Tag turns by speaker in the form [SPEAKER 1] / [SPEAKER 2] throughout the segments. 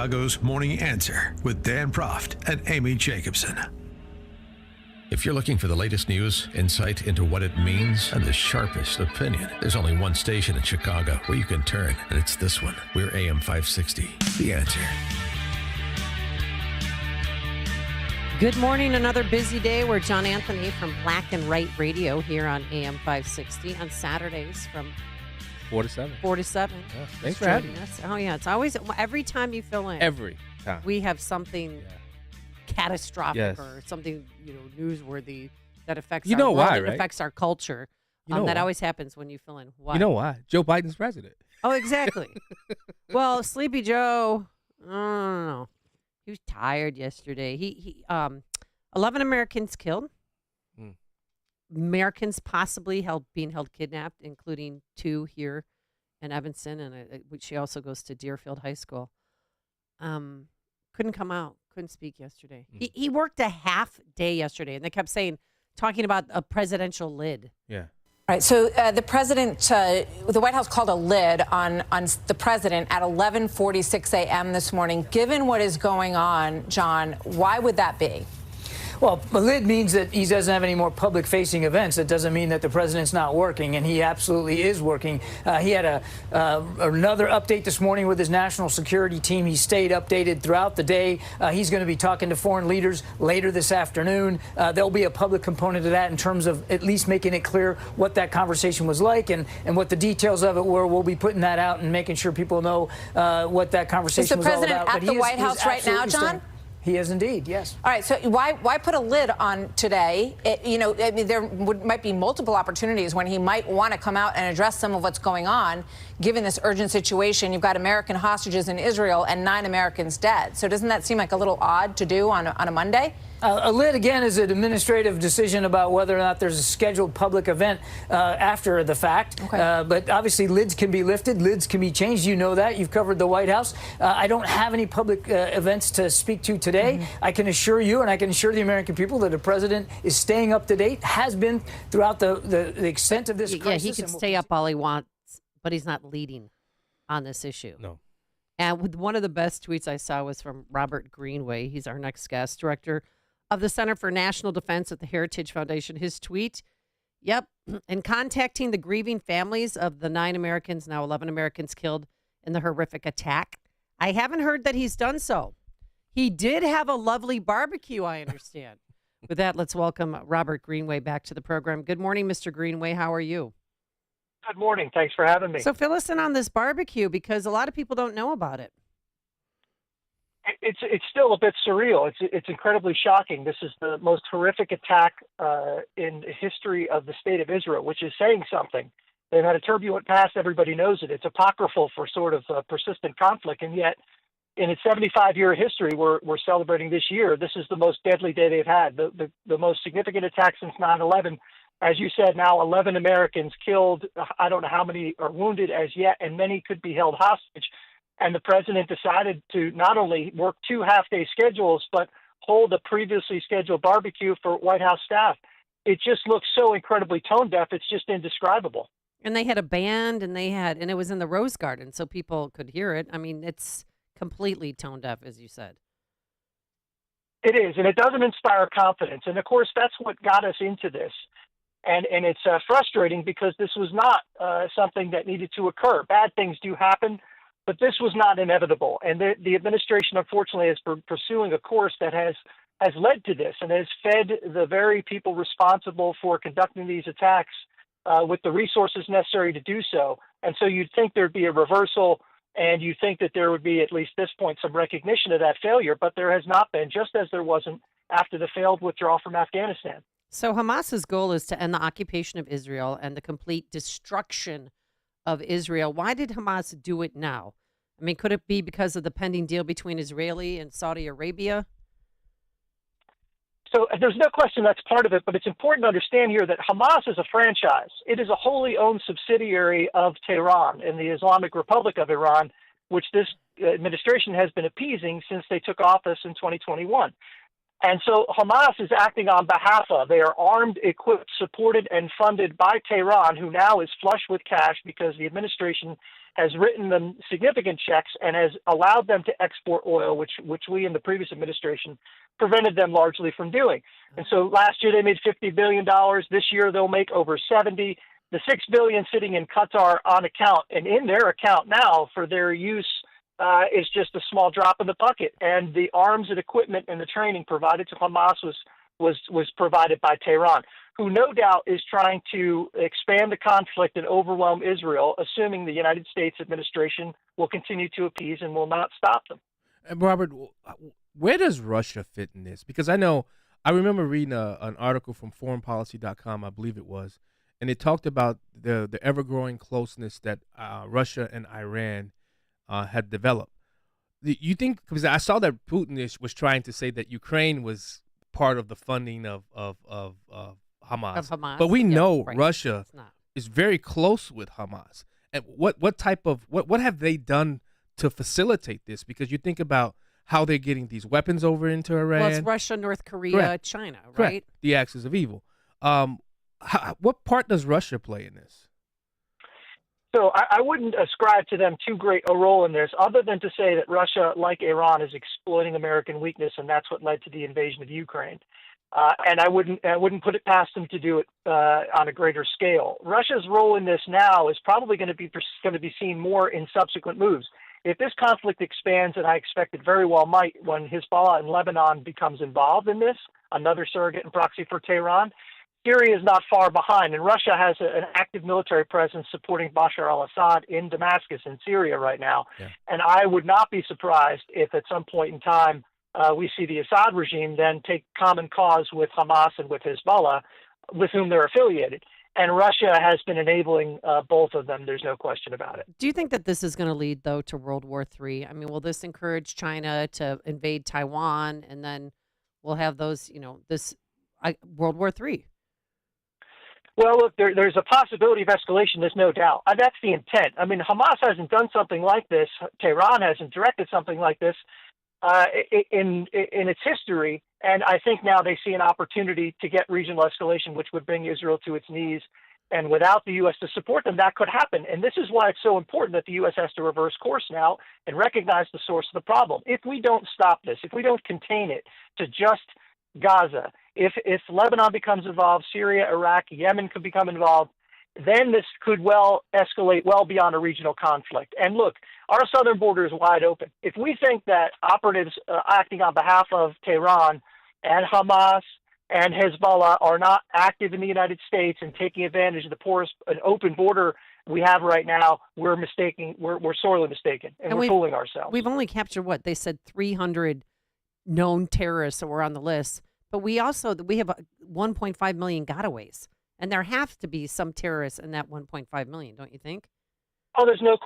[SPEAKER 1] Chicago's Morning Answer with Dan Proft and Amy Jacobson. If you're looking for the latest news, insight into what it means, and the sharpest opinion, there's only one station in Chicago where you can turn, and it's this one. We're AM 560, The Answer.
[SPEAKER 2] Good morning. Another busy day. We're John Anthony from Black and Right Radio here on AM 560 on Saturdays from
[SPEAKER 3] 4 to 7.
[SPEAKER 2] 4 to 7.
[SPEAKER 3] Yeah, thanks for having us.
[SPEAKER 2] Oh, yeah. It's always, every time you fill in.
[SPEAKER 3] Every time.
[SPEAKER 2] We have something catastrophic
[SPEAKER 3] Yes.
[SPEAKER 2] or something, newsworthy that affects
[SPEAKER 3] You know
[SPEAKER 2] our world,
[SPEAKER 3] why,
[SPEAKER 2] that
[SPEAKER 3] right?
[SPEAKER 2] affects our culture.
[SPEAKER 3] You know
[SPEAKER 2] that
[SPEAKER 3] why.
[SPEAKER 2] always happens when you fill in. Why?
[SPEAKER 3] You know why? Joe Biden's president.
[SPEAKER 2] Oh, exactly. Well, Sleepy Joe, I don't know. He was tired yesterday. He 11 Americans killed. Americans possibly being held kidnapped, including 2 here in Evanston, and she also goes to Deerfield High School. Couldn't come out, couldn't speak yesterday. He worked a half day yesterday, and they kept talking about a presidential lid.
[SPEAKER 3] Yeah.
[SPEAKER 4] All right, so the president, the White House called a lid on the president at 11:46 a.m. this morning. Given what is going on, John, why would that be?
[SPEAKER 5] Well, a lid means that he doesn't have any more public-facing events. That doesn't mean that the president's not working, and he absolutely is working. He had another update this morning with his national security team. He stayed updated throughout the day. He's going to be talking to foreign leaders later this afternoon. There'll be a public component to that in terms of at least making it clear what that conversation was like and what the details of it were. We'll be putting that out and making sure people know what that conversation was all about.
[SPEAKER 4] Is the president at the White House right now, John?
[SPEAKER 5] He is indeed, yes.
[SPEAKER 4] All right, so why put a lid on today? There might be multiple opportunities when he might want to come out and address some of what's going on, given this urgent situation. You've got American hostages in Israel and 9 Americans dead. So doesn't that seem like a little odd to do on a Monday?
[SPEAKER 5] A lid, again, is an administrative decision about whether or not there's a scheduled public event after the fact.
[SPEAKER 4] Okay.
[SPEAKER 5] But obviously, lids can be lifted. Lids can be changed. You know that. You've covered the White House. I don't have any public events to speak to today. I can assure you and I can assure the American people that the president is staying up to date, has been throughout the extent of this crisis.
[SPEAKER 2] Yeah, he can stay up all he wants, but he's not leading on this issue.
[SPEAKER 3] No.
[SPEAKER 2] And with one of the best tweets I saw was from Robert Greenway. He's our next guest, director of the Center for National Defense at the Heritage Foundation. His tweet, in contacting the grieving families of the 9 Americans, now 11 Americans killed in the horrific attack, I haven't heard that he's done so. He did have a lovely barbecue, I understand. With that, let's welcome Robert Greenway back to the program. Good morning, Mr. Greenway. How are you?
[SPEAKER 6] Good morning. Thanks for having me.
[SPEAKER 2] So fill us in on this barbecue because a lot of people don't know about it.
[SPEAKER 6] It's still a bit surreal. It's incredibly shocking. This is the most horrific attack in the history of the state of Israel, which is saying something. They've had a turbulent past. Everybody knows it. It's apocryphal for sort of persistent conflict, and yet in its 75-year history, we're celebrating this year. This is the most deadly day they've had, the most significant attack since 9/11. As you said, now 11 Americans killed. I don't know how many are wounded as yet, and many could be held hostage. And the president decided to not only work 2 half-day schedules, but hold a previously scheduled barbecue for White House staff. It just looks so incredibly tone-deaf, it's just indescribable.
[SPEAKER 2] And they had a band, and it was in the Rose Garden, so people could hear it. I mean, it's completely tone-deaf, as you said.
[SPEAKER 6] It is, and it doesn't inspire confidence. And, of course, that's what got us into this. And it's frustrating because this was not something that needed to occur. Bad things do happen, but this was not inevitable. And the administration, unfortunately, is pursuing a course that has led to this and has fed the very people responsible for conducting these attacks with the resources necessary to do so. And so you'd think there'd be a reversal, and you'd think that there would be, at least this point, some recognition of that failure, but there has not been, just as there wasn't after the failed withdrawal from Afghanistan.
[SPEAKER 2] So Hamas's goal is to end the occupation of Israel and the complete destruction of Israel. Why did Hamas do it now? I mean, could it be because of the pending deal between Israeli and Saudi Arabia?
[SPEAKER 6] So there's no question that's part of it, but it's important to understand here that Hamas is a franchise. It is a wholly owned subsidiary of Tehran in the Islamic Republic of Iran, which this administration has been appeasing since they took office in 2021. And so Hamas is acting on behalf of, they are armed, equipped, supported, and funded by Tehran, who now is flush with cash because the administration has written them significant checks and has allowed them to export oil, which we in the previous administration prevented them largely from doing. And so last year they made $50 billion. This year they'll make over 70. The $6 billion sitting in Qatar on account and in their account now for their use is just a small drop in the bucket. And the arms and equipment and the training provided to Hamas was provided by Tehran, who no doubt is trying to expand the conflict and overwhelm Israel, assuming the United States administration will continue to appease and will not stop them.
[SPEAKER 3] And Robert, where does Russia fit in this? Because I remember reading an article from foreignpolicy.com, I believe it was, and it talked about the ever-growing closeness that Russia and Iran had developed. You think, because I saw that Putin was trying to say that Ukraine was part of the funding of Hamas. But we know Russia is very close with Hamas. And what type of what have they done to facilitate this? Because you think about how they're getting these weapons over into Iran.
[SPEAKER 2] Well, it's Russia, North Korea,
[SPEAKER 3] Correct.
[SPEAKER 2] China, right?
[SPEAKER 3] Correct. The axis of evil. What part does Russia play in this?
[SPEAKER 6] So I wouldn't ascribe to them too great a role in this, other than to say that Russia, like Iran, is exploiting American weakness, and that's what led to the invasion of Ukraine. And I wouldn't put it past them to do it on a greater scale. Russia's role in this now is probably going to be seen more in subsequent moves. If this conflict expands, and I expect it very well might, when Hezbollah in Lebanon becomes involved in this, another surrogate and proxy for Tehran, Syria is not far behind, and Russia has an active military presence supporting Bashar al-Assad in Damascus in Syria right now. Yeah. And I would not be surprised if at some point in time we see the Assad regime then take common cause with Hamas and with Hezbollah, with whom they're affiliated. And Russia has been enabling both of them. There's no question about it.
[SPEAKER 2] Do you think that this is going to lead, though, to World War III? I mean, will this encourage China to invade Taiwan, and then we'll have those, World War III?
[SPEAKER 6] Well, look, there's a possibility of escalation. There's no doubt. That's the intent. I mean, Hamas hasn't done something like this. Tehran hasn't directed something like this in its history. And I think now they see an opportunity to get regional escalation, which would bring Israel to its knees. And without the U.S. to support them, that could happen. And this is why it's so important that the U.S. has to reverse course now and recognize the source of the problem. If we don't stop this, if we don't contain it to just Gaza, if Lebanon becomes involved, Syria, Iraq, Yemen could become involved, then this could well escalate well beyond a regional conflict. And look, our southern border is wide open. If we think that operatives acting on behalf of Tehran and Hamas and Hezbollah are not active in the United States and taking advantage of the porous and open border we have right now, we're mistaken. We're sorely mistaken, and we're fooling ourselves.
[SPEAKER 2] We've only captured they said 300 known terrorists that were on the list. But we have 1.5 million gotaways, and there have to be some terrorists in that 1.5 million, don't you think?
[SPEAKER 6] Oh, there's no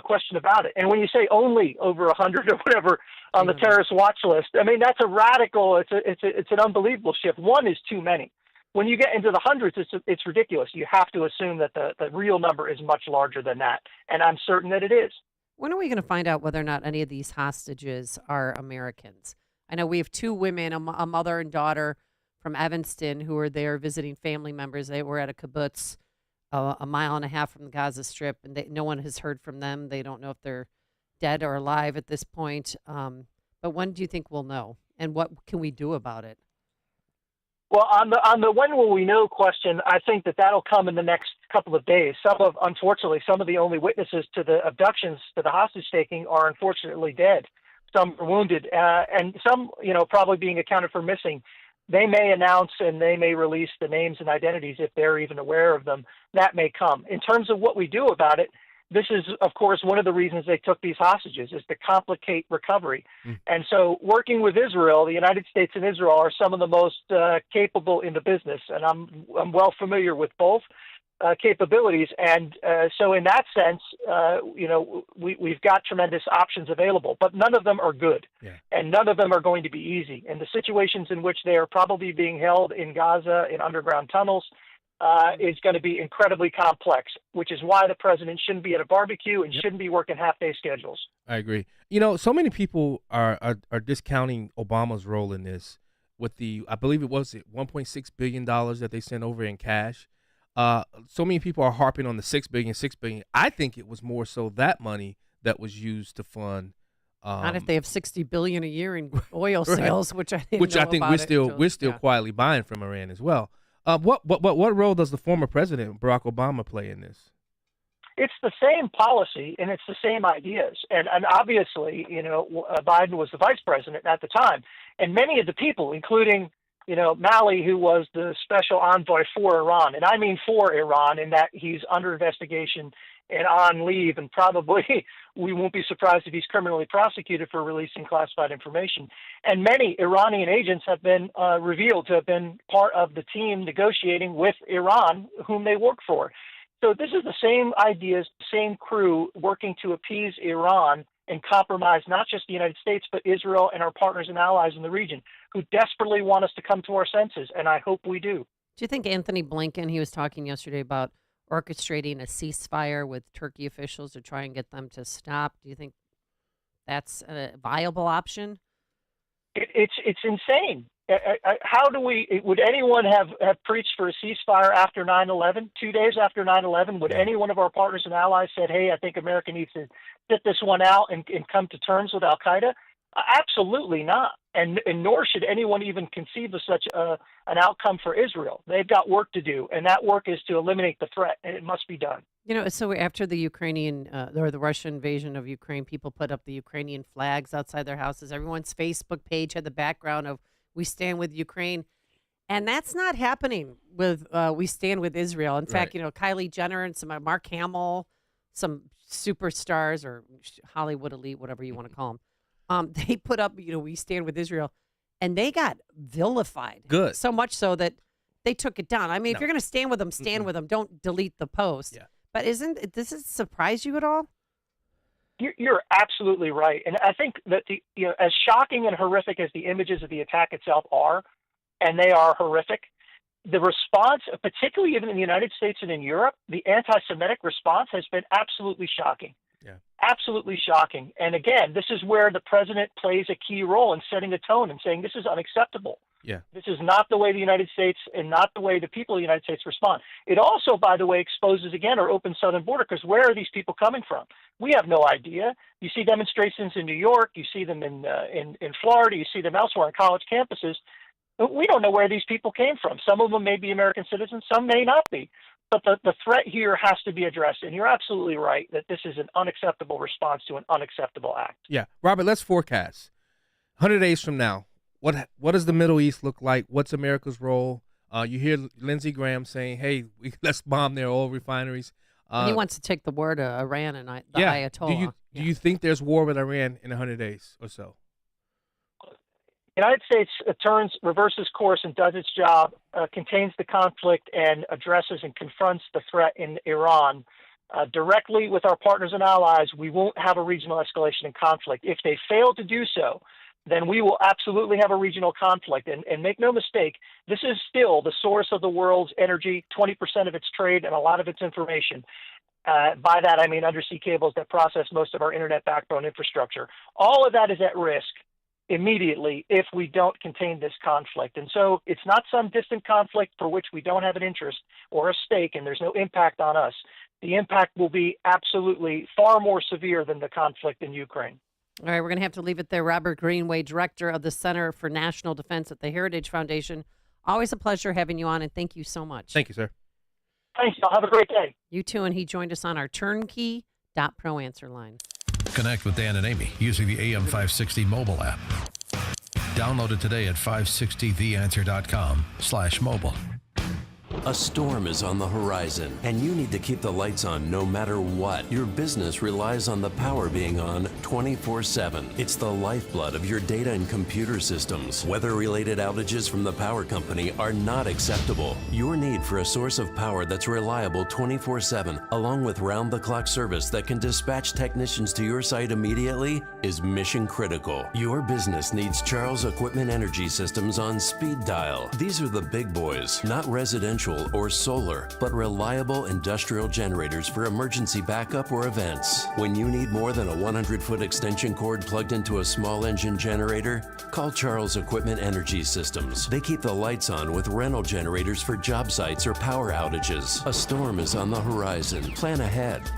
[SPEAKER 6] question about it. And when you say only over 100 or whatever on the terrorist watch list, I mean that's a radical. It's an unbelievable shift. One is too many. When you get into the hundreds, it's ridiculous. You have to assume that the real number is much larger than that, and I'm certain that it is.
[SPEAKER 2] When are we going to find out whether or not any of these hostages are Americans? I know we have two women, a mother and daughter from Evanston, who are there visiting family members. They were at a kibbutz a mile and a half from the Gaza Strip, and no one has heard from them. They don't know if they're dead or alive at this point. But when do you think we'll know? And what can we do about it?
[SPEAKER 6] Well, on the when will we know question, I think that'll come in the next couple of days. Unfortunately, some of the only witnesses to the abductions, to the hostage taking, are unfortunately dead. Some are wounded, and some, probably being accounted for missing. They may announce and they may release the names and identities if they're even aware of them. That may come. In terms of what we do about it, this is, of course, one of the reasons they took these hostages is to complicate recovery. And so working with Israel, the United States and Israel are some of the most capable in the business, and I'm well familiar with both capabilities. And so in that sense, we've got tremendous options available, but none of them are good. Yeah. And none of them are going to be easy. And the situations in which they are probably being held in Gaza in underground tunnels is going to be incredibly complex, which is why the president shouldn't be at a barbecue and shouldn't be working half-day schedules.
[SPEAKER 3] I agree. So many people are discounting Obama's role in this with I believe it was $1.6 billion that they sent over in cash. So many people are harping on the $6 billion. I think it was more so that money that was used to fund.
[SPEAKER 2] Not if they have $60 billion a year in oil
[SPEAKER 3] Right.
[SPEAKER 2] sales, which I didn't
[SPEAKER 3] Which
[SPEAKER 2] know
[SPEAKER 3] I think
[SPEAKER 2] about
[SPEAKER 3] we're still
[SPEAKER 2] yeah.
[SPEAKER 3] quietly buying from Iran as well. What role does the former president Barack Obama play in this?
[SPEAKER 6] It's the same policy and it's the same ideas. And obviously, Biden was the vice president at the time. And many of the people, including, Malley, who was the special envoy for Iran, and I mean for Iran, in that he's under investigation and on leave, and probably we won't be surprised if he's criminally prosecuted for releasing classified information. And many Iranian agents have been revealed to have been part of the team negotiating with Iran, whom they work for. So this is the same ideas, same crew working to appease Iran and compromise not just the United States, but Israel and our partners and allies in the region who desperately want us to come to our senses, and I hope we do.
[SPEAKER 2] Do you think Anthony Blinken, he was talking yesterday about orchestrating a ceasefire with Turkey officials to try and get them to stop? Do you think that's a viable option?
[SPEAKER 6] It's insane. How would anyone have preached for a ceasefire after 9/11? 2 days after 9/11, would any one of our partners and allies said, hey, I think America needs to sit this one out and come to terms with Al-Qaeda? Absolutely not. And nor should anyone even conceive of such an outcome for Israel. They've got work to do, and that work is to eliminate the threat, and it must be done.
[SPEAKER 2] So after the Ukrainian or the Russian invasion of Ukraine, people put up the Ukrainian flags outside their houses. Everyone's Facebook page had the background of "We stand with Ukraine," and that's not happening with "We stand with Israel." In fact, Kylie Jenner and some Mark Hamill, some superstars or Hollywood elite, whatever you want to call them, they put up "We stand with Israel," and they got vilified.
[SPEAKER 3] Good.
[SPEAKER 2] So much so that they took it down. I mean, if
[SPEAKER 3] No.
[SPEAKER 2] you're going to stand with them, stand with them. Don't delete the post.
[SPEAKER 3] Yeah.
[SPEAKER 2] But does it surprise you at all?
[SPEAKER 6] You're absolutely right. And I think that as shocking and horrific as the images of the attack itself are, and they are horrific, the response, particularly even in the United States and in Europe, the anti-Semitic response has been absolutely shocking.
[SPEAKER 3] Yeah.
[SPEAKER 6] Absolutely shocking. And again, this is where the president plays a key role in setting the tone and saying this is unacceptable.
[SPEAKER 3] Yeah.
[SPEAKER 6] This is not the way the United States and not the way the people of the United States respond. It also, by the way, exposes again our open southern border, because where are these people coming from? We have no idea. You see demonstrations in New York, you see them in Florida, you see them elsewhere on college campuses. We don't know where these people came from. Some of them may be American citizens, some may not be. But the threat here has to be addressed, and you're absolutely right that this is an unacceptable response to an unacceptable act.
[SPEAKER 3] Yeah. Robert, let's forecast. 100 days from now, what does the Middle East look like? What's America's role? You hear Lindsey Graham saying, hey, let's bomb their oil refineries.
[SPEAKER 2] He wants to take the war to Iran and the Ayatollah.
[SPEAKER 3] Do you think there's war with Iran in 100 days or so?
[SPEAKER 6] The United States reverses course and does its job, contains the conflict and addresses and confronts the threat in Iran directly with our partners and allies. We won't have a regional escalation in conflict. If they fail to do so, then we will absolutely have a regional conflict. And make no mistake, this is still the source of the world's energy, 20% of its trade and a lot of its information. By that, I mean undersea cables that process most of our internet backbone infrastructure. All of that is at risk immediately if we don't contain this conflict. And so it's not some distant conflict for which we don't have an interest or a stake, and there's no impact on us. The impact will be absolutely far more severe than the conflict in Ukraine.
[SPEAKER 2] All right, we're going to have to leave it there. Robert Greenway, Director of the Center for National Defense at the Heritage Foundation. Always a pleasure having you on, and thank you so much.
[SPEAKER 3] Thank you, sir.
[SPEAKER 6] Thanks, y'all. Have a great day.
[SPEAKER 2] You too, and he joined us on our turnkey.pro answer line.
[SPEAKER 1] Connect with Dan and Amy using the AM 560 mobile app. Download it today at 560theanswer.com/mobile.
[SPEAKER 7] A storm is on the horizon, and you need to keep the lights on no matter what. Your business relies on the power being on 24/7. It's the lifeblood of your data and computer systems. Weather-related outages from the power company are not acceptable. Your need for a source of power that's reliable 24/7, along with round-the-clock service that can dispatch technicians to your site immediately, is mission critical. Your business needs Charles Equipment Energy Systems on speed dial. These are the big boys, not residential diesel or solar, but reliable industrial generators for emergency backup or events. When you need more than a 100-foot extension cord plugged into a small engine generator, call Charles Equipment Energy Systems. They keep the lights on with rental generators for job sites or power outages. A storm is on the horizon. Plan ahead.